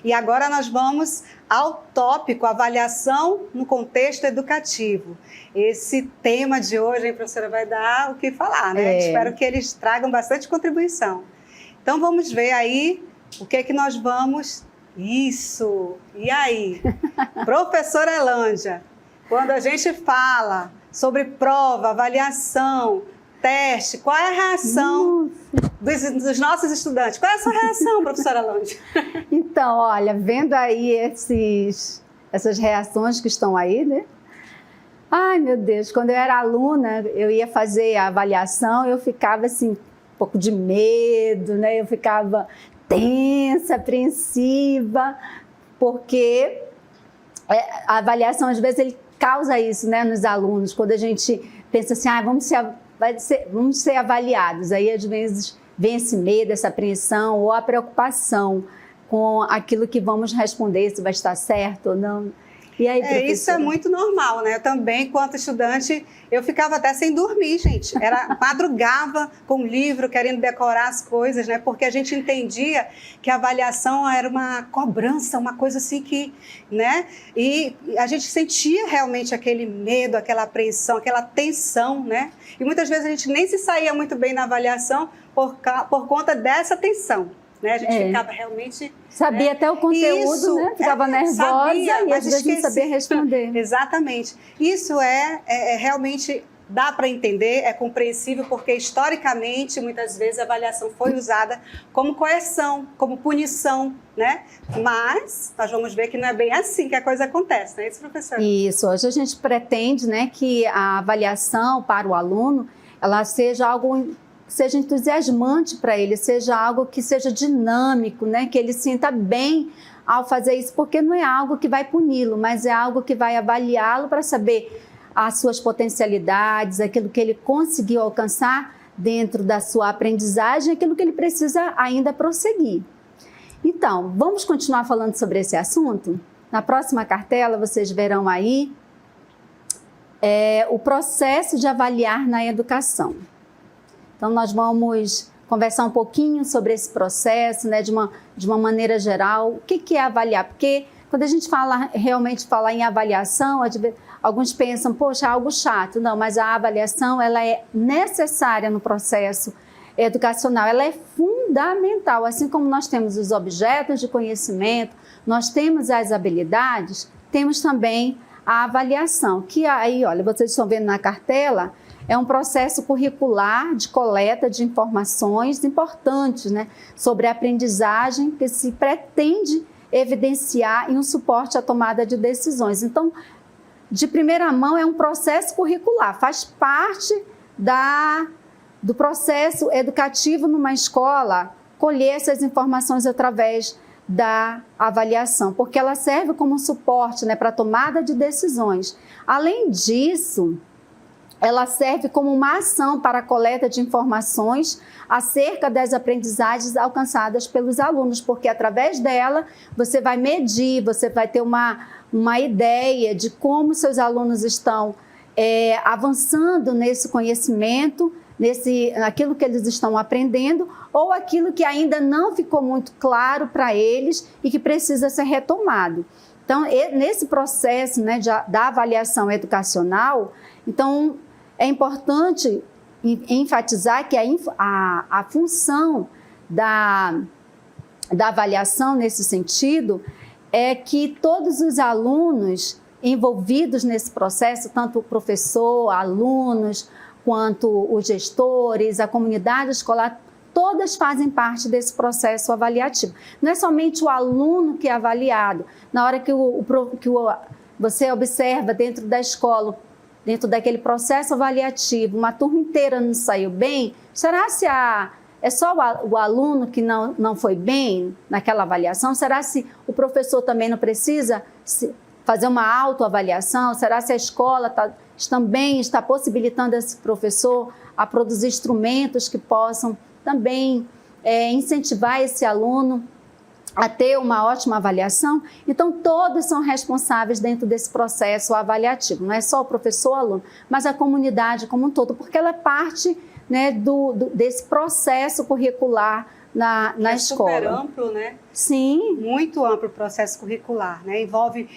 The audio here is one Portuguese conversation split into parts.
E agora nós vamos ao tópico avaliação no contexto educativo. Esse tema de hoje, hein, professora, vai dar o que falar, né? Espero que eles tragam bastante contribuição. Então vamos ver aí o que é que nós vamos... Isso! E aí? Professora Elândia, quando a gente fala sobre prova, avaliação, teste, qual é a reação dos nossos estudantes? Qual é a sua reação, professora Elândia? Então, olha, vendo aí essas reações que estão aí, né? Ai, meu Deus, quando eu era aluna, eu ia fazer a avaliação, eu ficava assim, um pouco de medo, né? Eu ficava tensa, apreensiva, porque a avaliação, às vezes, ele causa isso, né, nos alunos, quando a gente pensa assim, vamos ser avaliados, aí às vezes vem esse medo, essa apreensão ou a preocupação com aquilo que vamos responder, se vai estar certo ou não. E aí, isso é muito normal, né? Eu também, enquanto estudante, eu ficava até sem dormir, gente. Madrugava com o livro, querendo decorar as coisas, né? Porque a gente entendia que a avaliação era uma cobrança, uma coisa assim que, né? E a gente sentia realmente aquele medo, aquela apreensão, aquela tensão, né? E muitas vezes a gente nem se saía muito bem na avaliação por conta dessa tensão. Né? A gente ficava realmente... Sabia até o conteúdo, né? Ficava nervosa e às vezes não sabia responder. Exatamente. Isso realmente dá para entender, é compreensível, porque historicamente, muitas vezes, a avaliação foi usada como coerção, como punição, né? Mas nós vamos ver que não é bem assim que a coisa acontece, não é isso, professora? Isso. Hoje a gente pretende, né, que a avaliação para o aluno, ela seja algo... seja entusiasmante para ele, seja algo que seja dinâmico, né? Que ele sinta bem ao fazer isso, porque não é algo que vai puni-lo, mas é algo que vai avaliá-lo para saber as suas potencialidades, aquilo que ele conseguiu alcançar dentro da sua aprendizagem, aquilo que ele precisa ainda prosseguir. Então, vamos continuar falando sobre esse assunto? Na próxima cartela, vocês verão aí o processo de avaliar na educação. Então, nós vamos conversar um pouquinho sobre esse processo, né, de uma maneira geral. O que é avaliar? Porque quando a gente realmente fala em avaliação, alguns pensam, poxa, é algo chato. Não, mas a avaliação ela é necessária no processo educacional, ela é fundamental. Assim como nós temos os objetos de conhecimento, nós temos as habilidades, temos também a avaliação, que aí, olha, vocês estão vendo na cartela, é um processo curricular de coleta de informações importantes, né, sobre a aprendizagem que se pretende evidenciar em um suporte à tomada de decisões. Então, de primeira mão, é um processo curricular, faz parte do processo educativo numa escola, colher essas informações através da avaliação, porque ela serve como um suporte, né, para a tomada de decisões. Além disso, ela serve como uma ação para a coleta de informações acerca das aprendizagens alcançadas pelos alunos, porque através dela você vai medir, você vai ter uma ideia de como seus alunos estão avançando nesse conhecimento, naquilo que eles estão aprendendo, ou aquilo que ainda não ficou muito claro para eles e que precisa ser retomado. Então, nesse processo, né, da avaliação educacional, então, é importante enfatizar que a função da avaliação nesse sentido é que todos os alunos envolvidos nesse processo, tanto o professor, alunos, quanto os gestores, a comunidade escolar, todas fazem parte desse processo avaliativo. Não é somente o aluno que é avaliado. Na hora que você observa dentro da escola, dentro daquele processo avaliativo, uma turma inteira não saiu bem, será se é só o aluno que não foi bem naquela avaliação? Será se o professor também não precisa fazer uma autoavaliação? Será se a escola também está possibilitando esse professor a produzir instrumentos que possam também incentivar esse aluno a ter uma ótima avaliação? Então, todos são responsáveis dentro desse processo avaliativo. Não é só o professor, o aluno, mas a comunidade como um todo, porque ela é parte, né, desse processo curricular na escola. É super amplo, né? Sim. Muito amplo o processo curricular, né? Envolve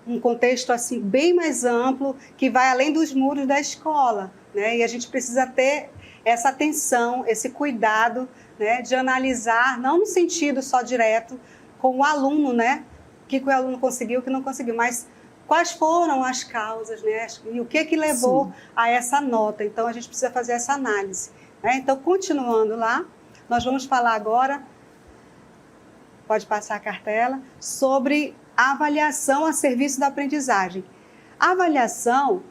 um contexto assim bem mais amplo que vai além dos muros da escola, né? E a gente precisa ter essa atenção, esse cuidado, né, de analisar, não no sentido só direto com o aluno, né? O que o aluno conseguiu, o que não conseguiu, mas quais foram as causas, né? E o que levou Sim. a essa nota. Então, a gente precisa fazer essa análise, né? Então, continuando lá, nós vamos falar agora, pode passar a cartela, sobre a avaliação a serviço da aprendizagem. A avaliação,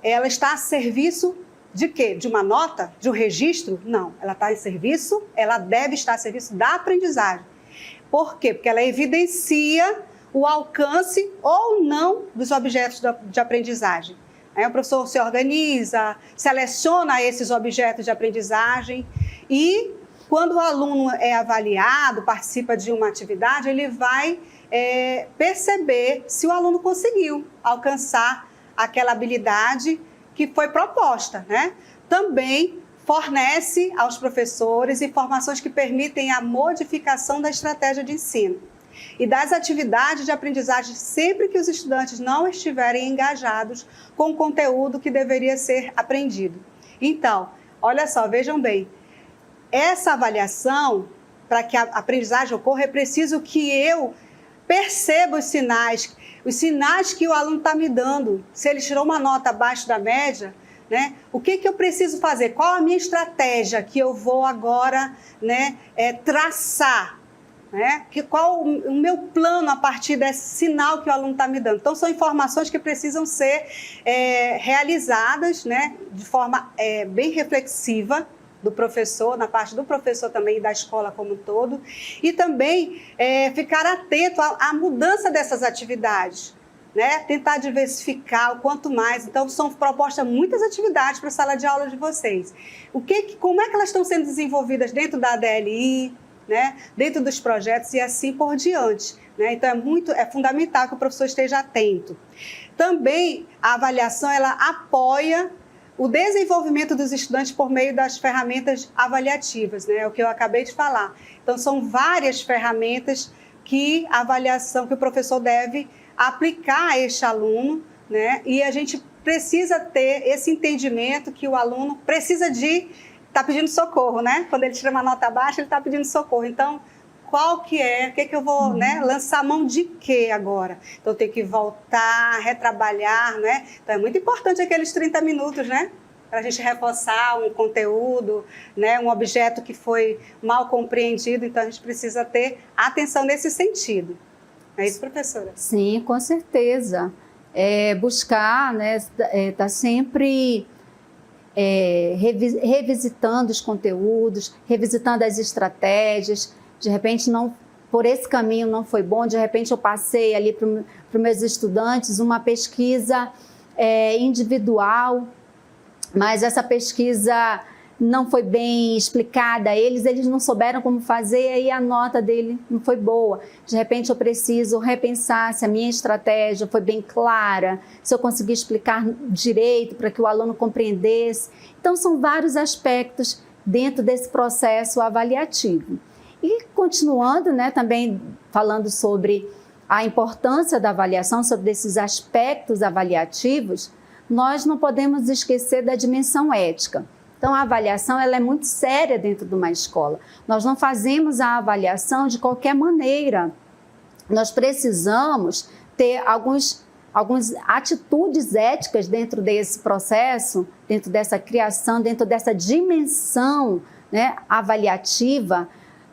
ela está a serviço de quê? De uma nota? De um registro? Não, ela está em serviço, ela deve estar a serviço da aprendizagem. Por quê? Porque ela evidencia o alcance ou não dos objetos de aprendizagem. Aí o professor se organiza, seleciona esses objetos de aprendizagem e quando o aluno é avaliado, participa de uma atividade, ele vai perceber se o aluno conseguiu alcançar aquela habilidade que foi proposta, né? Também fornece aos professores informações que permitem a modificação da estratégia de ensino e das atividades de aprendizagem sempre que os estudantes não estiverem engajados com o conteúdo que deveria ser aprendido. Então, olha só, vejam bem, essa avaliação, para que a aprendizagem ocorra, é preciso que eu perceba os sinais que o aluno está me dando. Se ele tirou uma nota abaixo da média, né, o que eu preciso fazer? Qual a minha estratégia que eu vou agora, né, traçar? Né? Qual o meu plano a partir desse sinal que o aluno está me dando? Então, são informações que precisam ser realizadas, né, de forma bem reflexiva, do professor, na parte do professor também e da escola como um todo, e também ficar atento à mudança dessas atividades, né? Tentar diversificar o quanto mais. Então, são propostas muitas atividades para a sala de aula de vocês. Como é que elas estão sendo desenvolvidas dentro da ADLI, né? Dentro dos projetos e assim por diante, né? Então, é fundamental que o professor esteja atento. Também, a avaliação, ela apoia o desenvolvimento dos estudantes por meio das ferramentas avaliativas, né? É o que eu acabei de falar. Então, são várias ferramentas que o professor deve aplicar a este aluno, né? E a gente precisa ter esse entendimento que o aluno precisa está pedindo socorro, né? Quando ele tira uma nota baixa, ele está pedindo socorro. Então, qual que é? O que eu vou lançar a mão de quê agora? Então, eu tenho que voltar, retrabalhar, né? Então, é muito importante aqueles 30 minutos, né? Para a gente reforçar um conteúdo, né? Um objeto que foi mal compreendido. Então, a gente precisa ter atenção nesse sentido. É isso, professora? Sim, com certeza. Buscar, né? Tá sempre revisitando os conteúdos, revisitando as estratégias. De repente, por esse caminho não foi bom, de repente eu passei ali para os meus estudantes uma pesquisa individual, mas essa pesquisa não foi bem explicada a eles não souberam como fazer, e aí a nota dele não foi boa. De repente eu preciso repensar se a minha estratégia foi bem clara, se eu consegui explicar direito para que o aluno compreendesse. Então são vários aspectos dentro desse processo avaliativo. E continuando, né, também falando sobre a importância da avaliação, sobre esses aspectos avaliativos, nós não podemos esquecer da dimensão ética. Então, a avaliação ela é muito séria dentro de uma escola. Nós não fazemos a avaliação de qualquer maneira. Nós precisamos ter algumas atitudes éticas dentro desse processo, dentro dessa criação, dentro dessa dimensão, né, avaliativa,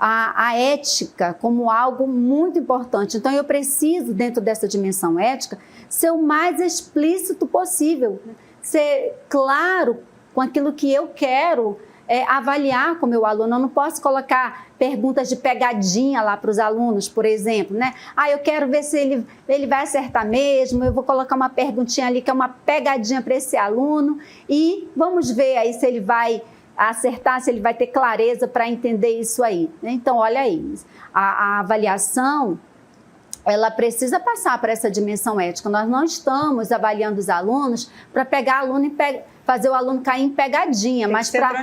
a ética como algo muito importante. Então, eu preciso, dentro dessa dimensão ética, ser o mais explícito possível, ser claro com aquilo que eu quero avaliar com o meu aluno. Eu não posso colocar perguntas de pegadinha lá para os alunos, por exemplo, né? Eu quero ver se ele vai acertar mesmo, eu vou colocar uma perguntinha ali que é uma pegadinha para esse aluno e vamos ver aí se ele vai acertar, se ele vai ter clareza para entender isso aí. Então, olha aí, a avaliação, ela precisa passar para essa dimensão ética. Nós não estamos avaliando os alunos para pegar aluno e fazer o aluno cair em pegadinha, mas para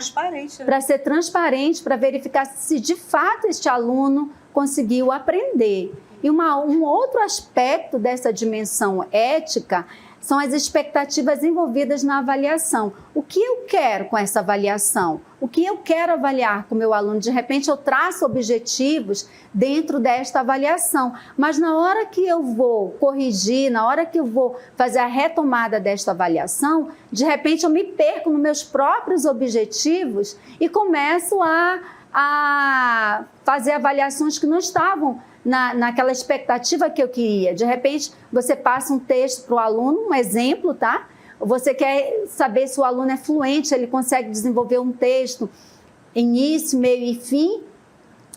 ser transparente, para verificar se de fato este aluno conseguiu aprender. E um outro aspecto dessa dimensão ética são as expectativas envolvidas na avaliação. O que eu quero com essa avaliação? O que eu quero avaliar com o meu aluno? De repente eu traço objetivos dentro desta avaliação, mas na hora que eu vou corrigir, na hora que eu vou fazer a retomada desta avaliação, de repente eu me perco nos meus próprios objetivos e começo a fazer avaliações que não estavam naquela expectativa que eu queria. De repente, você passa um texto para o aluno, um exemplo, tá? Você quer saber se o aluno é fluente, ele consegue desenvolver um texto, início, meio e fim.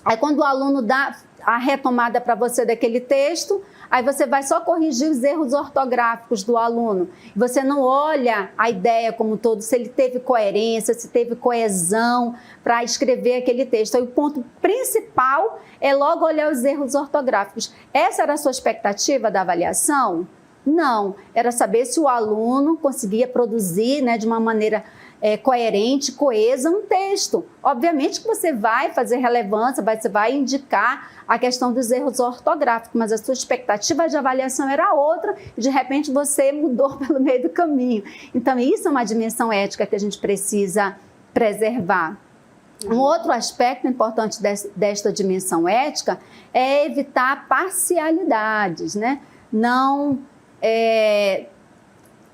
Aí, quando o aluno dá a retomada para você daquele texto, aí você vai só corrigir os erros ortográficos do aluno. Você não olha a ideia como um todo, se ele teve coerência, se teve coesão para escrever aquele texto. Aí o ponto principal é logo olhar os erros ortográficos. Essa era a sua expectativa da avaliação? Não, era saber se o aluno conseguia produzir, né, de uma maneira coerente, coesa, um texto. Obviamente que você vai fazer relevância, você vai indicar a questão dos erros ortográficos, mas a sua expectativa de avaliação era outra e de repente você mudou pelo meio do caminho. Então isso é uma dimensão ética que a gente precisa preservar. Um outro aspecto importante desta dimensão ética é evitar parcialidades, né? Não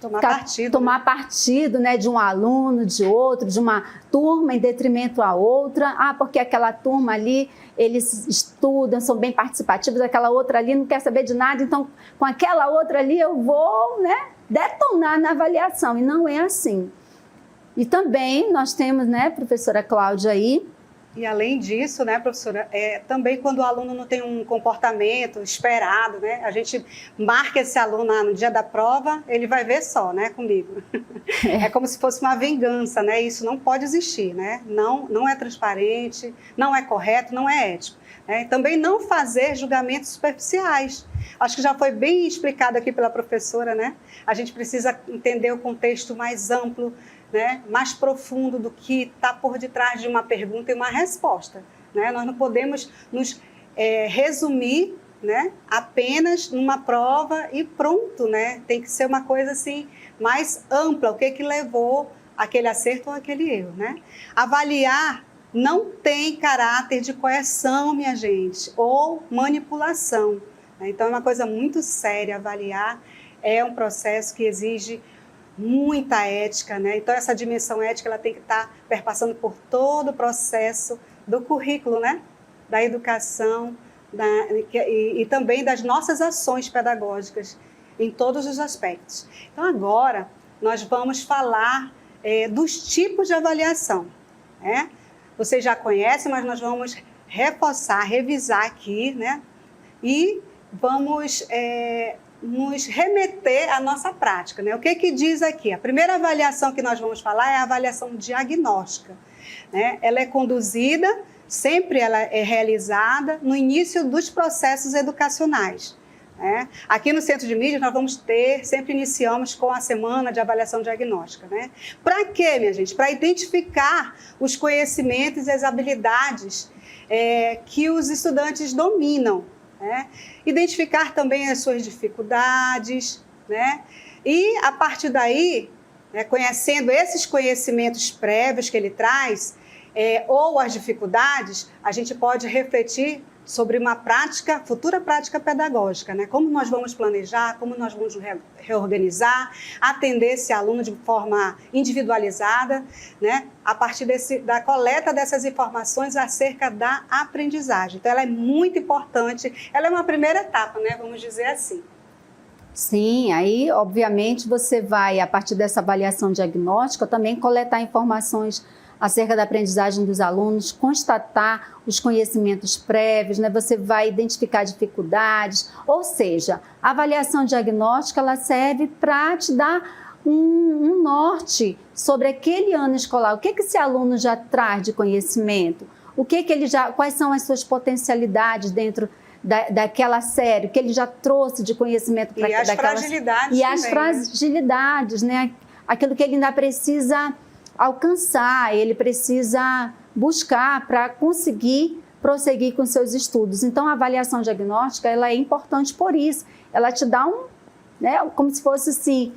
tomar partido, né, de um aluno, de outro, de uma turma em detrimento à outra. Porque aquela turma ali, eles estudam, são bem participativos, aquela outra ali não quer saber de nada, então com aquela outra ali eu vou, né, detonar na avaliação, e não é assim. E também nós temos, né, professora Cláudia aí, e além disso, né, professora, também quando o aluno não tem um comportamento esperado, né, a gente marca esse aluno no dia da prova, ele vai ver só, né, comigo. É como se fosse uma vingança, né, isso não pode existir, né, não é transparente, não é correto, não é ético. Né? Também não fazer julgamentos superficiais. Acho que já foi bem explicado aqui pela professora, né, a gente precisa entender o contexto mais amplo, né, mais profundo do que está por detrás de uma pergunta e uma resposta. Né? Nós não podemos nos resumir, né, apenas numa prova e pronto. Né? Tem que ser uma coisa assim, mais ampla, o que levou aquele acerto ou aquele erro. Né? Avaliar não tem caráter de coerção, minha gente, ou manipulação. Né? Então é uma coisa muito séria. Avaliar é um processo que exige muita ética, né? Então essa dimensão ética ela tem que estar perpassando por todo o processo do currículo, né? Da educação e também das nossas ações pedagógicas em todos os aspectos. Então agora nós vamos falar dos tipos de avaliação, né? Vocês já conhecem, mas nós vamos reforçar, revisar aqui, né? E vamos nos remeter à nossa prática. Né? O que diz aqui? A primeira avaliação que nós vamos falar é a avaliação diagnóstica. Né? Ela é conduzida, sempre ela é realizada no início dos processos educacionais. Né? Aqui no Centro de Mídias nós vamos sempre iniciamos com a semana de avaliação diagnóstica. Né? Para quê, minha gente? Para identificar os conhecimentos e as habilidades que os estudantes dominam. Né? Identificar também as suas dificuldades, né? E a partir daí, né, conhecendo esses conhecimentos prévios que ele traz, ou as dificuldades, a gente pode refletir sobre uma futura prática pedagógica, né? Como nós vamos planejar, como nós vamos reorganizar, atender esse aluno de forma individualizada, né? A partir da coleta dessas informações acerca da aprendizagem. Então, ela é muito importante, ela é uma primeira etapa, né? Vamos dizer assim. Sim, aí, obviamente, você vai, a partir dessa avaliação diagnóstica, também coletar informações acerca da aprendizagem dos alunos, constatar os conhecimentos prévios, né? Você vai identificar dificuldades, ou seja, a avaliação diagnóstica ela serve para te dar um norte sobre aquele ano escolar. O que esse aluno já traz de conhecimento? Quais são as suas potencialidades dentro daquela série, que ele já trouxe de conhecimento para aquela... E as fragilidades e as fragilidades, né? Aquilo que ele ainda precisa alcançar, ele precisa buscar para conseguir prosseguir com seus estudos. Então, a avaliação diagnóstica, ela é importante por isso. Ela te dá como se fosse assim,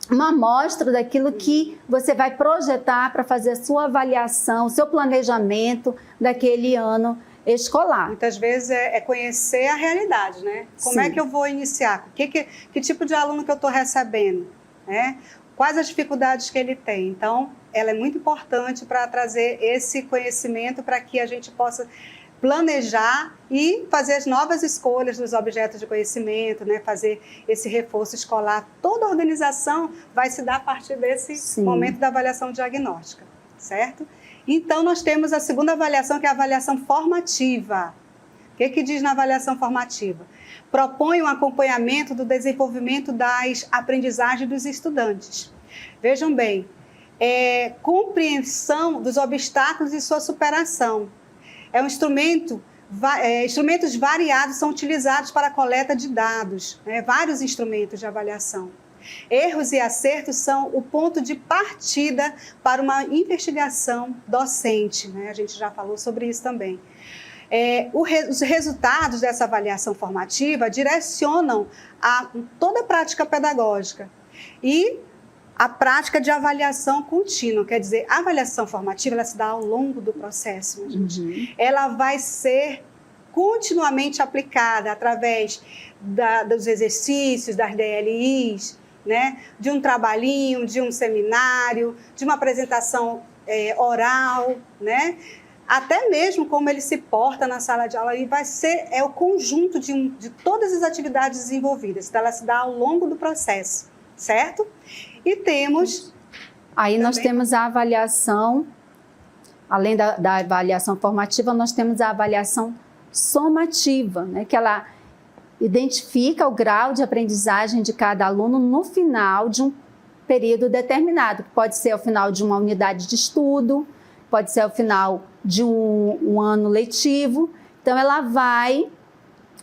uma amostra daquilo que você vai projetar para fazer a sua avaliação, o seu planejamento daquele ano escolar. Muitas vezes é conhecer a realidade, né? Como é que eu vou iniciar? Que tipo de aluno que eu estou recebendo? Né? Quais as dificuldades que ele tem? Então, ela é muito importante para trazer esse conhecimento para que a gente possa planejar e fazer as novas escolhas dos objetos de conhecimento, né? Fazer esse reforço escolar. Toda a organização vai se dar a partir desse momento da avaliação diagnóstica, certo? Então, nós temos a segunda avaliação, que é a avaliação formativa. O que diz na avaliação formativa? Propõe um acompanhamento do desenvolvimento das aprendizagens dos estudantes. Vejam bem, compreensão dos obstáculos e sua superação. É um instrumento, instrumentos variados são utilizados para a coleta de dados, né? Vários instrumentos de avaliação. Erros e acertos são o ponto de partida para uma investigação docente, né? A gente já falou sobre isso também. Os resultados dessa avaliação formativa direcionam toda a prática pedagógica e a prática de avaliação contínua. Quer dizer, a avaliação formativa ela se dá ao longo do processo. Né, gente? Ela vai ser continuamente aplicada através dos exercícios, das DLIs, né, de um trabalhinho, de um seminário, de uma apresentação oral, né? Até mesmo como ele se porta na sala de aula, e vai ser o conjunto de todas as atividades desenvolvidas. Então, ela se dá ao longo do processo, certo? E temos... Aí nós temos a avaliação, além da avaliação formativa, nós temos a avaliação somativa, né? Que ela identifica o grau de aprendizagem de cada aluno no final de um período determinado, que pode ser ao final de uma unidade de estudo, pode ser ao final de um ano letivo. Então, ela vai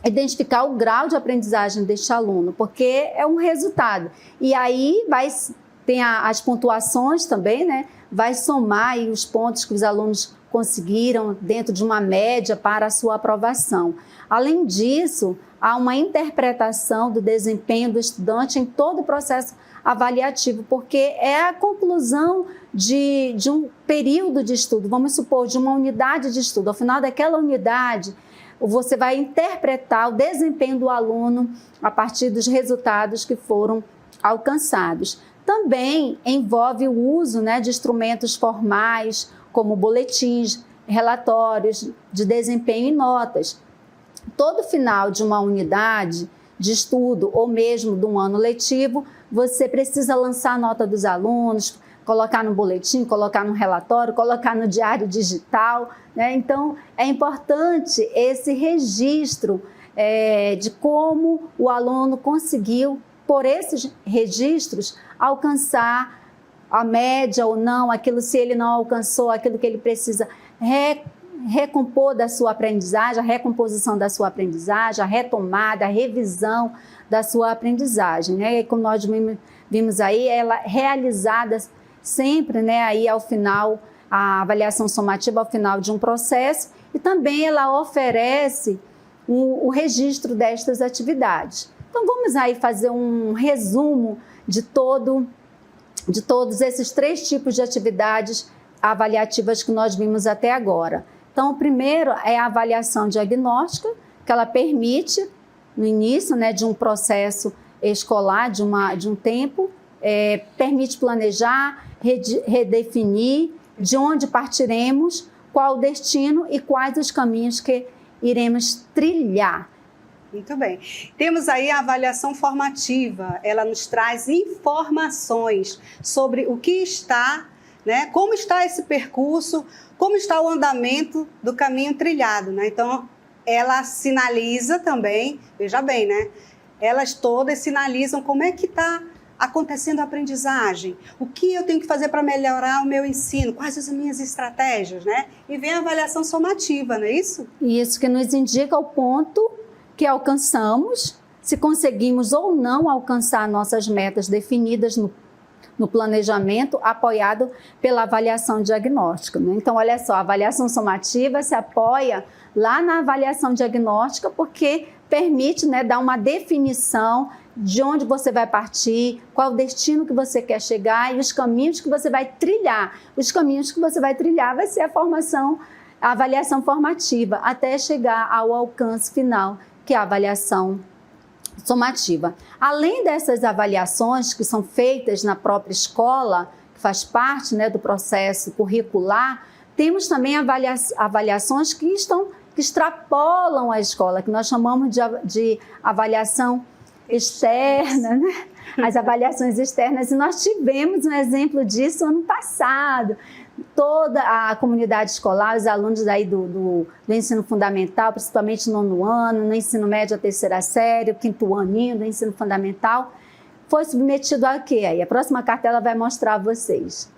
identificar o grau de aprendizagem deste aluno, porque é um resultado. E aí tem as pontuações também, né? Vai somar aí os pontos que os alunos conseguiram dentro de uma média para a sua aprovação. Além disso, há uma interpretação do desempenho do estudante em todo o processo avaliativo, porque é a conclusão de um período de estudo, vamos supor, de uma unidade de estudo. Ao final daquela unidade, você vai interpretar o desempenho do aluno a partir dos resultados que foram alcançados. Também envolve o uso, né, de instrumentos formais, como boletins, relatórios de desempenho e notas. Todo final de uma unidade de estudo ou mesmo de um ano letivo, você precisa lançar a nota dos alunos, colocar no boletim, colocar no relatório, colocar no diário digital, né? Então, é importante esse registro de como o aluno conseguiu, por esses registros, alcançar a média ou não, se ele não alcançou, aquilo que ele precisa recompor da sua aprendizagem, a recomposição da sua aprendizagem, a retomada, a revisão da sua aprendizagem, né? E como nós vimos aí, ela realizada sempre, né, aí ao final, a avaliação somativa ao final de um processo, e também ela oferece o registro destas atividades. Então, vamos aí fazer um resumo de todos esses 3 tipos de atividades avaliativas que nós vimos até agora. Então, o primeiro é a avaliação diagnóstica, que ela permite, no início, né, de um processo escolar, de um tempo, permite planejar, redefinir de onde partiremos, qual o destino e quais os caminhos que iremos trilhar. Muito bem. Temos aí a avaliação formativa. Ela nos traz informações sobre o que está, né, como está esse percurso, como está o andamento do caminho trilhado, né? Então, ela sinaliza também, veja bem, né? Elas todas sinalizam como é que está acontecendo a aprendizagem, o que eu tenho que fazer para melhorar o meu ensino, quais as minhas estratégias, né? E vem a avaliação somativa, não é isso? Isso que nos indica o ponto que alcançamos, se conseguimos ou não alcançar nossas metas definidas no planejamento, apoiado pela avaliação diagnóstica, né? Então, olha só, a avaliação somativa se apoia lá na avaliação diagnóstica, porque permite, né, dar uma definição de onde você vai partir, qual o destino que você quer chegar e os caminhos que você vai trilhar. Os caminhos que você vai trilhar vai ser a avaliação formativa, até chegar ao alcance final, que é a avaliação somativa. Além dessas avaliações que são feitas na própria escola, que faz parte, né, do processo curricular, temos também avaliações que extrapolam a escola, que nós chamamos de avaliação externa, né? As avaliações externas, e nós tivemos um exemplo disso ano passado. Toda a comunidade escolar, os alunos aí do ensino fundamental, principalmente no 9º ano, no ensino médio, a 3ª série, o 5º aninho do ensino fundamental, foi submetido a quê? Aí a próxima cartela vai mostrar a vocês.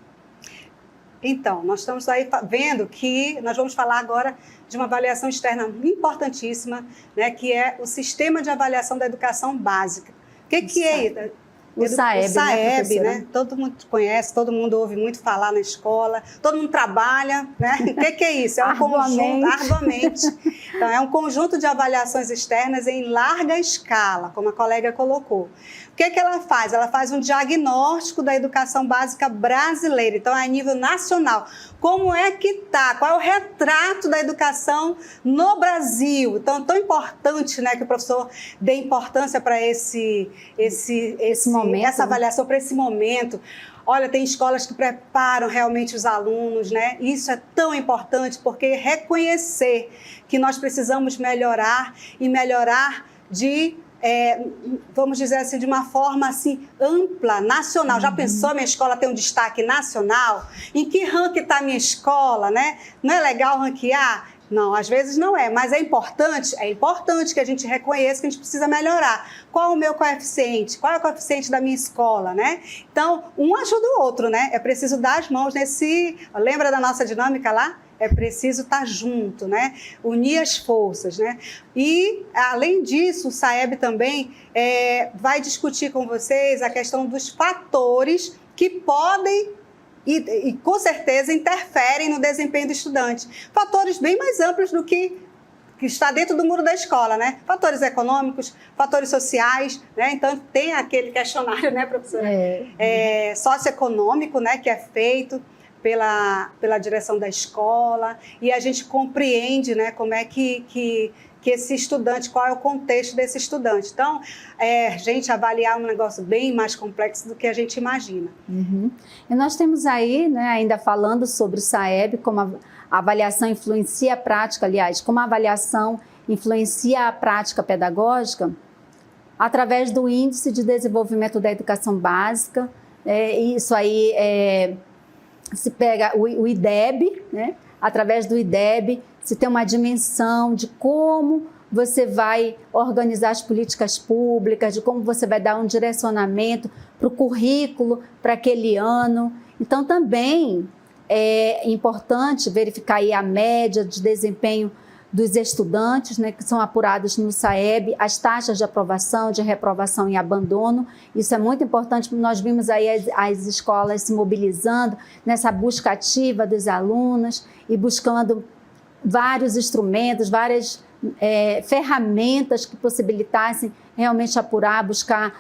Então, nós estamos aí vendo que nós vamos falar agora de uma avaliação externa importantíssima, né, que é o Sistema de Avaliação da Educação Básica. O que é? O SAEB, o SAEB, né? Todo mundo conhece, todo mundo ouve muito falar na escola, todo mundo trabalha, né? O que é isso? É um conjunto, arduamente. Então, é um conjunto de avaliações externas em larga escala, como a colega colocou. O que ela faz? Ela faz um diagnóstico da educação básica brasileira, então é a nível nacional. Como é que está? Qual é o retrato da educação no Brasil? Então, é tão importante, né, que o professor dê importância para esse momento, essa avaliação, para esse momento. Olha, tem escolas que preparam realmente os alunos, né? Isso é tão importante, porque reconhecer que nós precisamos melhorar e melhorar vamos dizer assim, de uma forma assim, ampla, nacional. Já pensou minha escola ter um destaque nacional? Em que ranking está a minha escola, né? Não é legal ranquear? Não, às vezes não é, mas é importante que a gente reconheça que a gente precisa melhorar. Qual é o meu coeficiente? Qual é o coeficiente da minha escola, né? Então, um ajuda o outro, né? É preciso dar as mãos nesse... Lembra da nossa dinâmica lá? É preciso estar junto, né? Unir as forças, né? E, além disso, o SAEB também vai discutir com vocês a questão dos fatores que podem e com certeza interferem no desempenho do estudante. Fatores bem mais amplos do que está dentro do muro da escola, né? Fatores econômicos, fatores sociais, né? Então, tem aquele questionário, né, professora? Socioeconômico, né, que é feito pela direção da escola, e a gente compreende, né, como é que esse estudante, qual é o contexto desse estudante. Então, gente, avaliar um negócio bem mais complexo do que a gente imagina. Uhum. E nós temos aí, né, ainda falando sobre o SAEB, como a avaliação influencia a prática, aliás, como a avaliação influencia a prática pedagógica, através do Índice de Desenvolvimento da Educação Básica. Isso aí se pega o IDEB, né? Através do IDEB, se tem uma dimensão de como você vai organizar as políticas públicas, de como você vai dar um direcionamento para o currículo para aquele ano. Então, também é importante verificar aí a média de desempenho dos estudantes, né, que são apurados no SAEB, as taxas de aprovação, de reprovação e abandono. Isso é muito importante, porque nós vimos aí as escolas se mobilizando nessa busca ativa dos alunos e buscando vários instrumentos, várias ferramentas que possibilitassem realmente apurar, buscar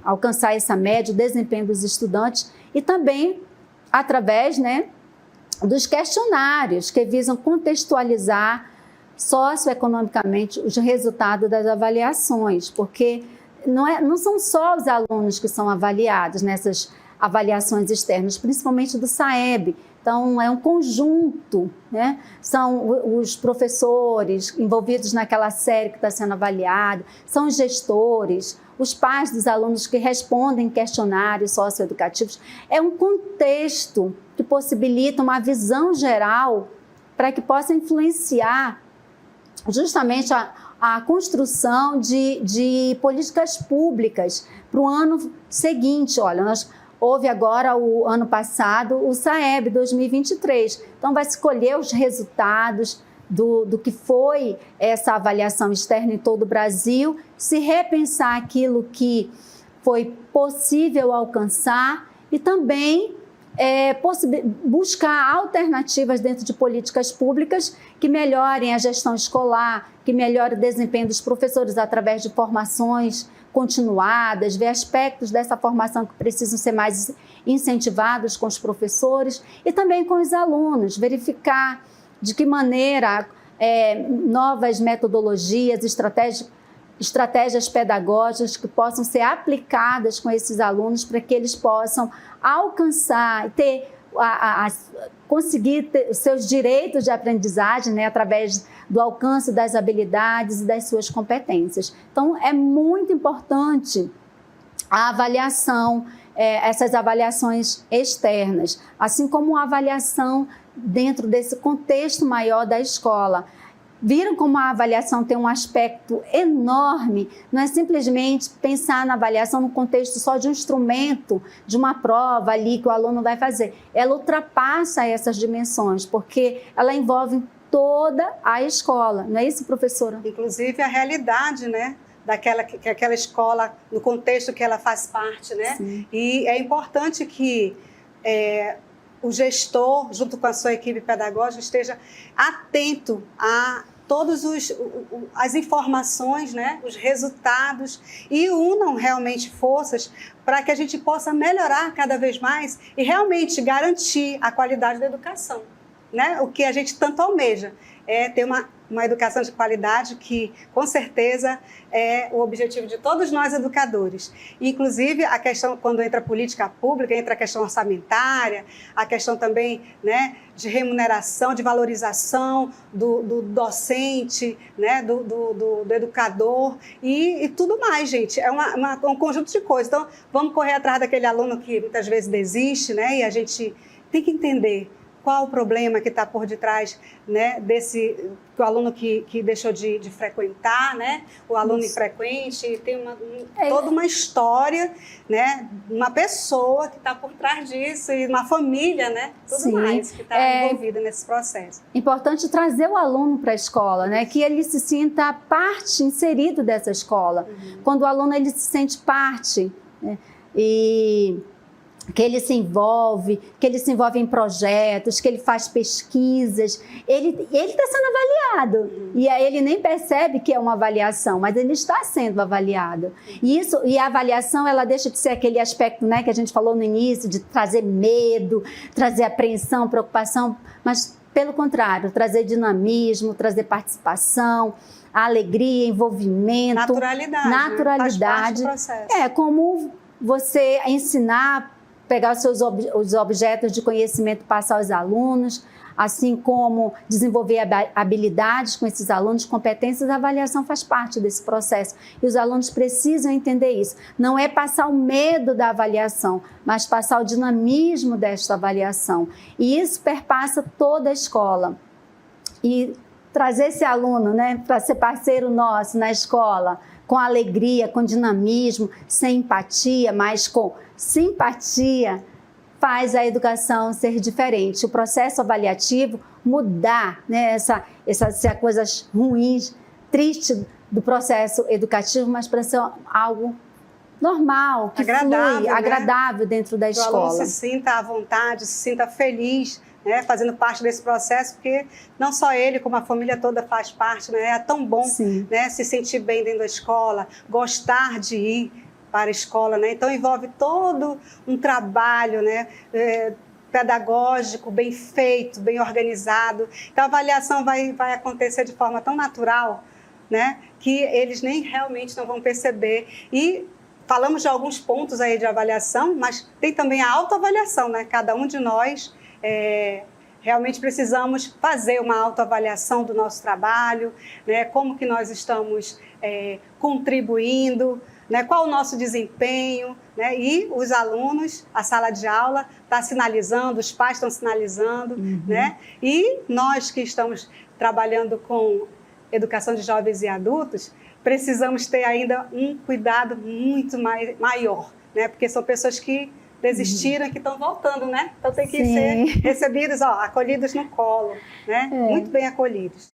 alcançar essa média, o desempenho dos estudantes, e também através, né, dos questionários que visam contextualizar socioeconomicamente os resultados das avaliações, porque não são só os alunos que são avaliados nessas avaliações externas, principalmente do SAEB. Então, é um conjunto, né? São os professores envolvidos naquela série que está sendo avaliada, são os gestores, os pais dos alunos que respondem questionários socioeducativos. É um contexto que possibilita uma visão geral para que possa influenciar justamente a construção de políticas públicas para o ano seguinte. Olha, houve agora, o ano passado, o SAEB 2023. Então, vai escolher os resultados do que foi essa avaliação externa em todo o Brasil, se repensar aquilo que foi possível alcançar e também buscar alternativas dentro de políticas públicas que melhorem a gestão escolar, que melhorem o desempenho dos professores através de formações continuadas, ver aspectos dessa formação que precisam ser mais incentivados com os professores e também com os alunos, verificar de que maneira novas metodologias, estratégias pedagógicas que possam ser aplicadas com esses alunos para que eles possam alcançar, conseguir ter seus direitos de aprendizagem, né, através do alcance das habilidades e das suas competências. Então, é muito importante a avaliação, essas avaliações externas, assim como a avaliação dentro desse contexto maior da escola. Viram como a avaliação tem um aspecto enorme? Não é simplesmente pensar na avaliação no contexto só de um instrumento, de uma prova ali que o aluno vai fazer. Ela ultrapassa essas dimensões, porque ela envolve toda a escola. Não é isso, professora? Inclusive a realidade, né? Daquela escola, no contexto que ela faz parte, né? Sim. E é importante que o gestor, junto com a sua equipe pedagógica, esteja atento a todas as informações, né, os resultados, e unam realmente forças para que a gente possa melhorar cada vez mais e realmente garantir a qualidade da educação, né? O que a gente tanto almeja é ter uma educação de qualidade que, com certeza, é o objetivo de todos nós educadores. Inclusive, a questão, quando entra a política pública, entra a questão orçamentária, a questão também, né, de remuneração, de valorização do docente, né, do educador e tudo mais, gente. É um conjunto de coisas. Então, vamos correr atrás daquele aluno que muitas vezes desiste, né, e a gente tem que entender qual o problema que está por detrás, né, o aluno que deixou de frequentar, né, o aluno infrequente, tem toda uma história, né, uma pessoa que está por trás disso e uma família, né, tudo Sim. mais que está envolvida nesse processo. Importante trazer o aluno para a escola, né, que ele se sinta parte, inserido dessa escola. Uhum. Quando o aluno ele se sente parte, né, e que ele se envolve em projetos, que ele faz pesquisas, ele está sendo avaliado. E aí ele nem percebe que é uma avaliação, mas ele está sendo avaliado. E a avaliação, ela deixa de ser aquele aspecto, né, que a gente falou no início, de trazer medo, trazer apreensão, preocupação, mas pelo contrário, trazer dinamismo, trazer participação, alegria, envolvimento, naturalidade. Né? Faz parte do processo. É como você ensinar, pegar os objetos de conhecimento, passar aos alunos, assim como desenvolver habilidades com esses alunos, competências, a avaliação faz parte desse processo. E os alunos precisam entender isso. Não é passar o medo da avaliação, mas passar o dinamismo desta avaliação. E isso perpassa toda a escola. E trazer esse aluno, né, para ser parceiro nosso na escola, com alegria, com dinamismo, sem empatia, mas com simpatia, faz a educação ser diferente. O processo avaliativo mudar, né, essas coisas ruins, tristes do processo educativo, mas para ser algo normal, que agradável, flui, né? agradável dentro da escola. O aluno se sinta à vontade, se sinta feliz, né, fazendo parte desse processo, porque não só ele, como a família toda faz parte, né? É tão bom, né, se sentir bem dentro da escola, gostar de ir para a escola, né? Então envolve todo um trabalho, né, pedagógico, bem feito, bem organizado. Então a avaliação vai acontecer de forma tão natural, né, que eles nem realmente não vão perceber. E falamos de alguns pontos aí de avaliação, mas tem também a autoavaliação, né? Cada um de nós realmente precisamos fazer uma autoavaliação do nosso trabalho, né? Como que nós estamos contribuindo, né? Qual o nosso desempenho, né? E os alunos, a sala de aula está sinalizando, os pais estão sinalizando, né? E nós que estamos trabalhando com educação de jovens e adultos, precisamos ter ainda um cuidado muito maior, né? Porque são pessoas que desistiram e que estão voltando, né? Então tem que ser recebidos, acolhidos no colo, né? Muito bem acolhidos.